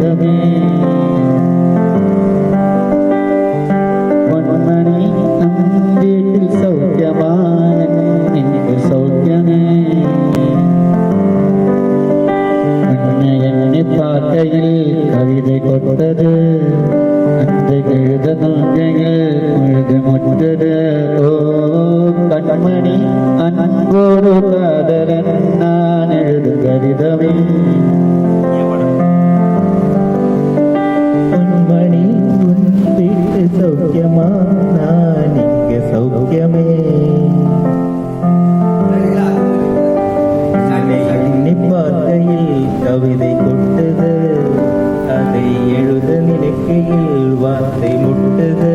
கடிதமே பொன்மணி நம் வீட்டில் சௌக்கியமான இங்கு சௌக்கியமே என்னை பார்க்கையில் கவிதை கொட்டது அந்த எழுத நோக்கையில் முழுது முட்டது ஓ கண்மணி அன்போடு காதலன் நான் எழுது கடிதமே பொன்மணி உன் வீட்டு சௌக்கியமா நான் இங்கு சௌக்கியமே எண்ணி பார்க்கையில் கவிதை கொட்டது அதை எழுத நினைக்கையில் வார்த்தை முட்டது